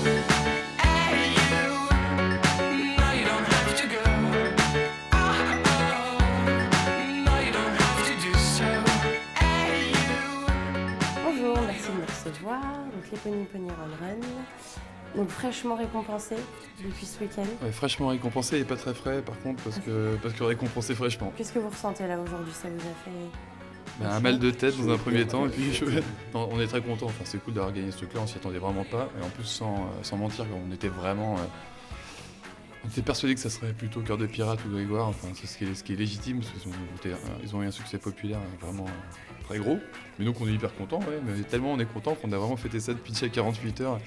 Hey you, no you don't have to go. No you don't have to do so. Hey you. Bonjour, merci de me recevoir. Donc les Pony Pony Run Run. Donc fraîchement récompensé depuis ce week-end. Ouais, fraîchement récompensé et pas très frais par contre parce que récompensé fraîchement. Qu'est-ce que vous ressentez là aujourd'hui? Ça vous a fait... Un mal de tête dans un premier temps et puis non, on est très content. Enfin, c'est cool d'avoir gagné ce truc-là, on s'y attendait vraiment pas. Et en plus sans mentir, on était vraiment... on était persuadés que ça serait plutôt Cœur de Pirate ou Grégoire, enfin, c'est ce qui est légitime parce qu'ils ont eu un succès populaire vraiment très gros. Mais donc on est hyper contents, ouais, mais tellement on est content qu'on a vraiment fêté ça depuis 48 heures.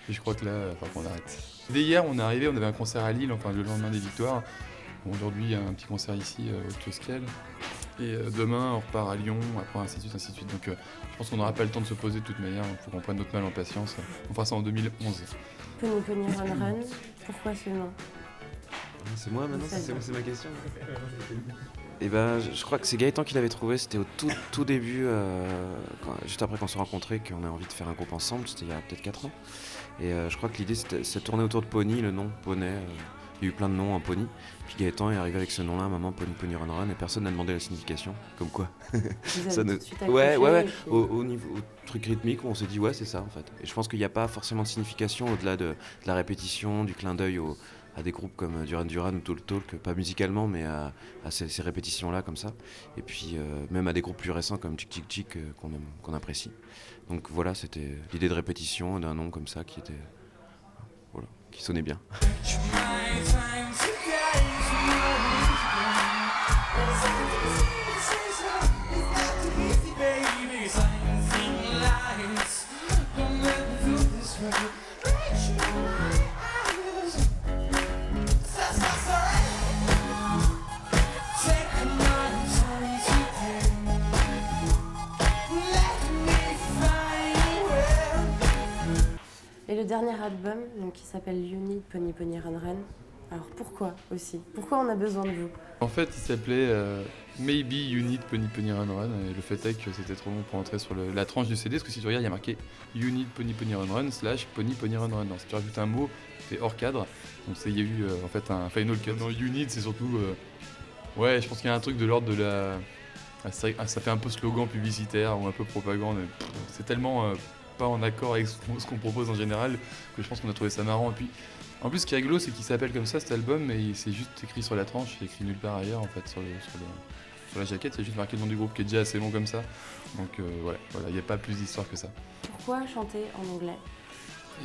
Et je crois que là, qu'on arrête. Dès hier, on est arrivé, on avait un concert à Lille, enfin le lendemain des victoires. Bon, aujourd'hui, il y a un petit concert ici au Kiosquel. Et demain, on repart à Lyon, après ainsi de suite, ainsi de suite. Donc je pense qu'on n'aura pas le temps de se poser de toute manière, il faut qu'on prenne notre mal en patience. On fera ça en 2011. Pony Pony Run Run, pourquoi ce nom? C'est moi maintenant, c'est ma question. Et je crois que c'est Gaëtan qui l'avait trouvé, c'était au tout début, juste après qu'on s'est rencontrés, qu'on a envie de faire un groupe ensemble, c'était il y a peut-être 4 ans. Et je crois que l'idée c'est tourné autour de Pony, le nom, Poney. Il y a eu plein de noms en Pony. Puis Gaëtan est arrivé avec ce nom-là, maman, Pony Pony Run Run, et personne n'a demandé la signification. Comme quoi. Vous avez tout de suite Ouais. puis... Au niveau au truc rythmique, on s'est dit ouais, c'est ça en fait. Et je pense qu'il n'y a pas forcément de signification au-delà de la répétition, du clin d'œil à des groupes comme Duran Duran ou Talk Talk, pas musicalement, mais à ces répétitions-là comme ça. Et puis même à des groupes plus récents comme Chick Chick Chick qu'on apprécie. Donc voilà, c'était l'idée de répétition d'un nom comme ça qui était... Voilà, qui sonnait bien. Et le dernier album, donc, qui s'appelle You Need Pony Pony Run Run. Alors pourquoi aussi? Pourquoi on a besoin de vous? En fait, il s'appelait Maybe You Need Pony Pony Run Run. Et le fait est que c'était trop long pour entrer sur la tranche du CD, parce que si tu regardes, il y a marqué You Need Pony Pony Run Run / Pony Pony Run Run. Donc, si tu rajoutes un mot, c'est hors cadre. Donc il y a eu en fait un final cut. Dans You Need, c'est surtout... ouais, je pense qu'il y a un truc de l'ordre de la... ça fait un peu slogan publicitaire ou un peu propagande. C'est tellement pas en accord avec ce qu'on propose en général que je pense qu'on a trouvé ça marrant. Et puis, en plus, ce qui est rigolo, c'est qu'il s'appelle comme ça cet album, mais c'est juste écrit sur la tranche, c'est écrit nulle part ailleurs en fait sur la jaquette, c'est juste marqué le nom du groupe qui est déjà assez long comme ça. Donc voilà, il n'y a pas plus d'histoire que ça. Pourquoi chanter en anglais?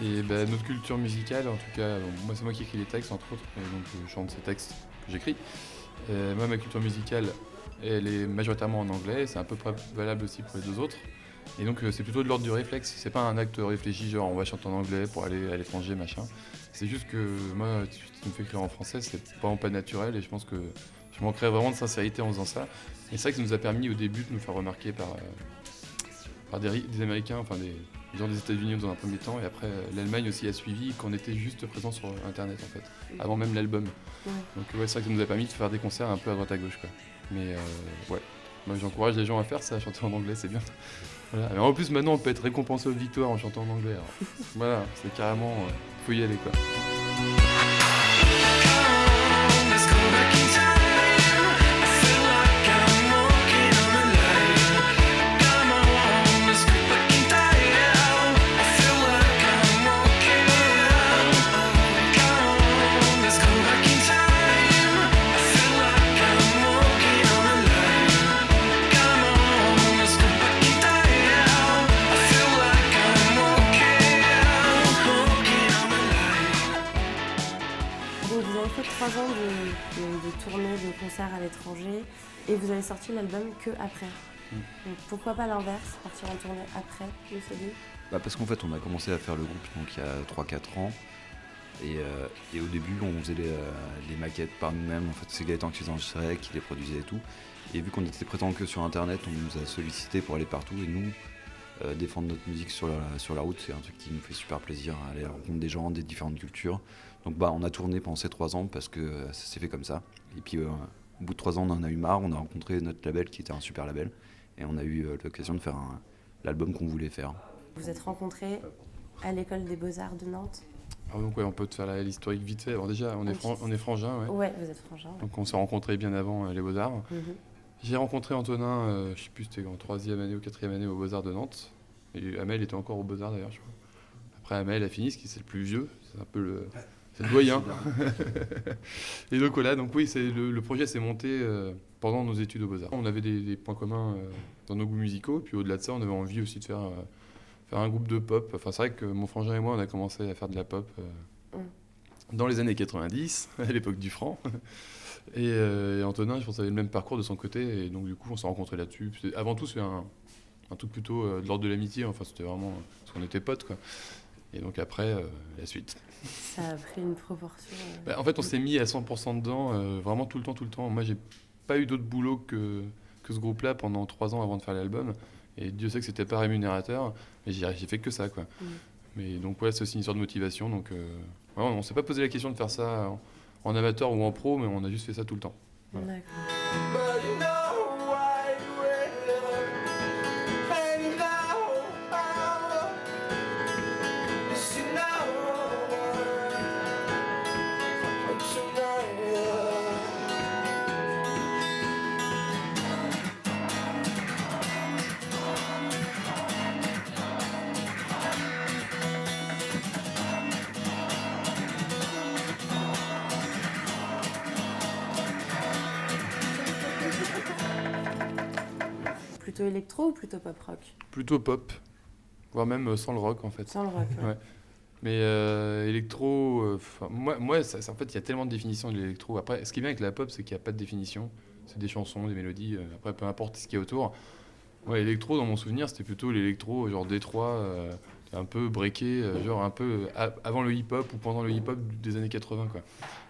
Et notre culture musicale, en tout cas, moi c'est moi qui écris les textes entre autres, et donc je chante ces textes que j'écris. Moi ma culture musicale, elle est majoritairement en anglais, et c'est à peu près valable aussi pour les deux autres. Et donc c'est plutôt de l'ordre du réflexe, c'est pas un acte réfléchi genre on va chanter en anglais pour aller à l'étranger machin. C'est juste que moi si tu me fais écrire en français c'est vraiment pas naturel et je pense que je manquerais vraiment de sincérité en faisant ça. Et c'est ça qui nous a permis au début de nous faire remarquer par des Américains, enfin des gens des États-Unis dans un premier temps et après l'Allemagne aussi a suivi qu'on était juste présent sur internet en fait, avant même l'album. Ouais. Donc ouais, c'est ça qui nous a permis de faire des concerts un peu à droite à gauche quoi. Mais ouais. Moi j'encourage les gens à faire ça, à chanter en anglais, c'est bien. Voilà. Et en plus maintenant on peut être récompensé aux victoires en chantant en anglais. Alors. Voilà, c'est carrément, faut y aller quoi. Let's go back in time. I feel like I'm walking on a line. Come on, let's go back in time. I feel like I'm walking around. Come on, let's go back in time. I feel like I'm walking on a line. Come on, let's go back in time. I feel like I'm walking on a line. Donc vous avez fait 3 ans de tournées, de concerts à l'étranger et vous avez sorti l'album que après. Donc pourquoi pas l'inverse, partir en tournée après le CD? Parce qu'en fait on a commencé à faire le groupe donc, il y a 3-4 ans et au début on faisait les maquettes par nous-mêmes, en fait c'est Gaëtan qui les enregistrait, qui les produisait et tout. Et vu qu'on était présents que sur internet, on nous a sollicité pour aller partout et nous défendre notre musique sur la route, c'est un truc qui nous fait super plaisir, aller à la rencontre des gens, des différentes cultures. Donc on a tourné pendant ces 3 ans parce que ça s'est fait comme ça. Et puis au bout de 3 ans on en a eu marre, on a rencontré notre label qui était un super label et on a eu l'occasion de faire l'album qu'on voulait faire. Vous êtes rencontrés à l'école des Beaux-Arts de Nantes? Alors donc ouais, on peut te faire l'historique vite fait. Alors déjà, on est frangins, ouais. Ouais, vous êtes frangin. Ouais. Donc on s'est rencontrés bien avant les Beaux-Arts. Mhm. J'ai rencontré Antonin, je sais plus, c'était en 3e année ou 4e année aux Beaux-Arts de Nantes. Et Amel était encore aux Beaux-Arts d'ailleurs, je crois. Après Amel a fini, c'est le plus vieux, c'est un peu c'est le doyen. Et donc voilà, donc oui, le projet s'est monté pendant nos études aux Beaux-Arts. On avait des points communs dans nos goûts musicaux, puis au-delà de ça, on avait envie aussi de faire un groupe de pop. Enfin, c'est vrai que mon frangin et moi, on a commencé à faire de la pop dans les années 90, à l'époque du franc. Et Antonin, je pense, avait le même parcours de son côté, et donc du coup, on s'est rencontrés là-dessus. Avant tout, c'est un truc plutôt de l'ordre de l'amitié, enfin, c'était vraiment parce qu'on était potes, quoi. Et donc après, la suite. Ça a pris une proportion. En fait, on s'est mis à 100% dedans, vraiment tout le temps. Moi, j'ai pas eu d'autre boulot que ce groupe-là pendant 3 ans avant de faire l'album. Et Dieu sait que c'était pas rémunérateur, mais j'ai fait que ça, quoi. Mais donc, ouais, c'est aussi une histoire de motivation. Donc, ouais, on s'est pas posé la question de faire ça en amateur ou en pro, mais on a juste fait ça tout le temps. Voilà. D'accord. But you know I will. And you know yes, you know Plutôt électro ou plutôt pop rock? Plutôt pop, voire même sans le rock, en fait. Sans le rock, ouais. Ouais. Mais électro, moi en fait, il y a tellement de définitions de l'électro. Après, ce qui est bien avec la pop, c'est qu'il n'y a pas de définition. C'est des chansons, des mélodies. Après, peu importe ce qu'il y a autour. Ouais, électro, dans mon souvenir, c'était plutôt l'électro, genre Détroit, un peu breaké, genre un peu avant le hip-hop ou pendant le hip-hop des années 80, quoi.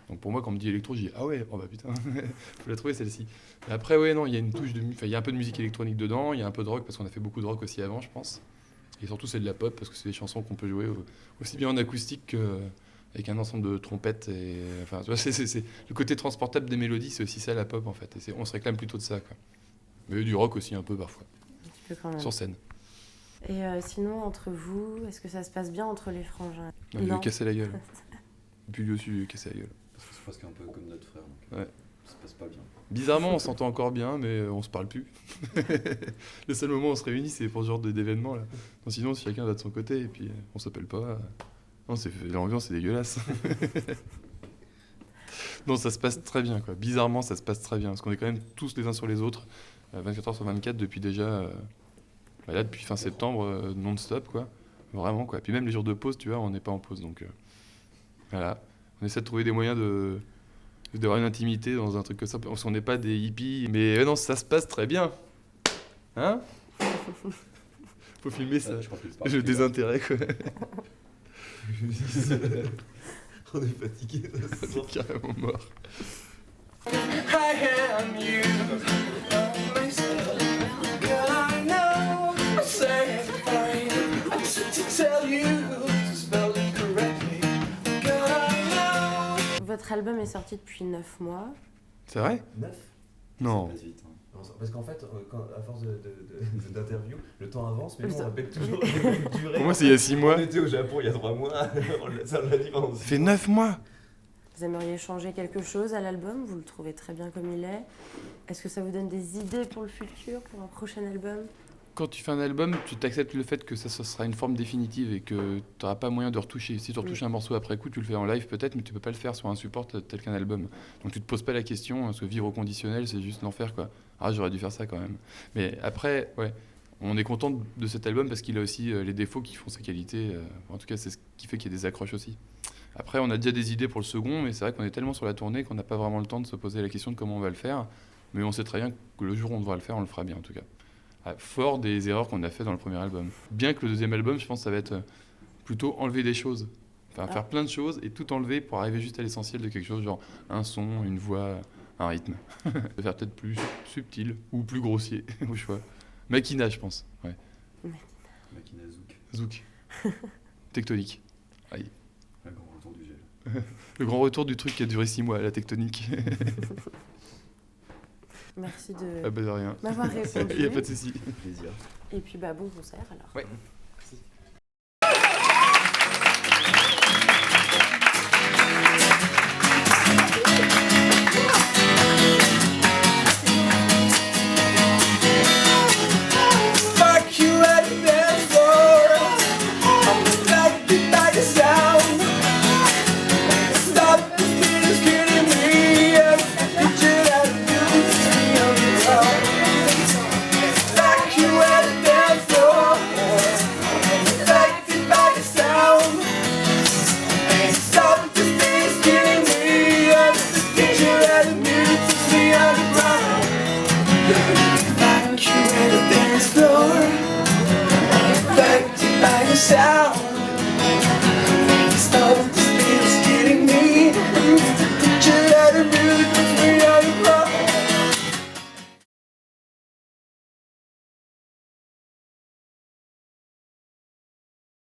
Donc pour moi, quand on me dit électro, je dis ah ouais, oh bah putain, faut la trouver celle-ci. Mais après, ouais, non, il y a une touche il y a un peu de musique électronique dedans, il y a un peu de rock parce qu'on a fait beaucoup de rock aussi avant, je pense. Et surtout, c'est de la pop parce que c'est des chansons qu'on peut jouer aussi bien en acoustique qu'avec un ensemble de trompettes. Et, enfin, tu vois, c'est le côté transportable des mélodies, c'est aussi ça la pop en fait. Et on se réclame plutôt de ça, quoi. Mais du rock aussi un peu parfois, Un petit peu quand même. sur scène. Et sinon, entre vous, est-ce que ça se passe bien entre les frangins? Il lui a cassé la gueule. Et puis lui aussi, il lui a cassé la gueule. Parce que c'est presque un peu comme notre frère, donc Ouais. ça se passe pas bien. Bizarrement, on s'entend encore bien, mais on se parle plus. Le seul moment où on se réunit, c'est pour ce genre d'événements là. Non, sinon, chacun va de son côté et puis on s'appelle pas. Non, l'ambiance est dégueulasse. Non, ça se passe très bien, quoi. Bizarrement, ça se passe très bien parce qu'on est quand même tous les uns sur les autres, 24 heures sur 24 depuis déjà. Là, depuis fin septembre, non-stop, quoi. Vraiment, quoi. Puis même les jours de pause, tu vois, on n'est pas en pause, donc voilà. On essaie de trouver des moyens d'avoir une intimité dans un truc comme ça, parce qu'on n'est pas des hippies, mais non, ça se passe très bien. Hein? Faut filmer ça. Je crois que c'est Le désintérêt, quoi. On est fatigué. On est carrément mort. I am you. Girl, I know I'm satisfied. I'm to tell you to spell it correctly. Girl, I know. Votre album est sorti depuis 9 mois. C'est vrai? 9. Non. Ça passe vite, hein. Parce qu'en fait, à force d'interviews, le temps avance, mais nous, on Ça- rappelle toujours les mêmes durées. Pour moi, c'est il y a 6 mois. On était au Japon il y a 3 mois, ça l'a dit pendant Ça fait 9 mois. Vous aimeriez changer quelque chose à l'album? Vous le trouvez très bien comme il est. Est-ce que ça vous donne des idées pour le futur, pour un prochain album? Quand tu fais un album, tu t'acceptes le fait que ça sera une forme définitive et que tu n'auras pas moyen de retoucher. Si tu retouches un morceau après coup, tu le fais en live peut-être, mais tu peux pas le faire sur un support tel qu'un album. Donc tu te poses pas la question, parce que vivre au conditionnel, c'est juste l'enfer, quoi. Ah, j'aurais dû faire ça quand même. Mais après, ouais, on est content de cet album parce qu'il a aussi les défauts qui font sa qualité. En tout cas, c'est ce qui fait qu'il y a des accroches aussi. Après, on a déjà des idées pour le second, mais c'est vrai qu'on est tellement sur la tournée qu'on n'a pas vraiment le temps de se poser la question de comment on va le faire. Mais on sait très bien que le jour où on devra le faire, on le fera bien en tout cas. Fort des erreurs qu'on a fait dans le premier album. Bien que le deuxième album, je pense, ça va être plutôt enlever des choses. Enfin, faire plein de choses et tout enlever pour arriver juste à l'essentiel de quelque chose, genre un son, une voix, un rythme. De faire peut-être plus subtil ou plus grossier, au choix. Makina, je pense. Ouais. Makina Zouk, Zouk. Tectonique. Aïe. le grand retour du gel. Le grand retour du truc qui a duré 6 mois, la tectonique. Merci de Ah bah de rien. m'avoir Il répondu. n'y a pas de souci. Plaisir. Et puis bon concert alors. Ouais.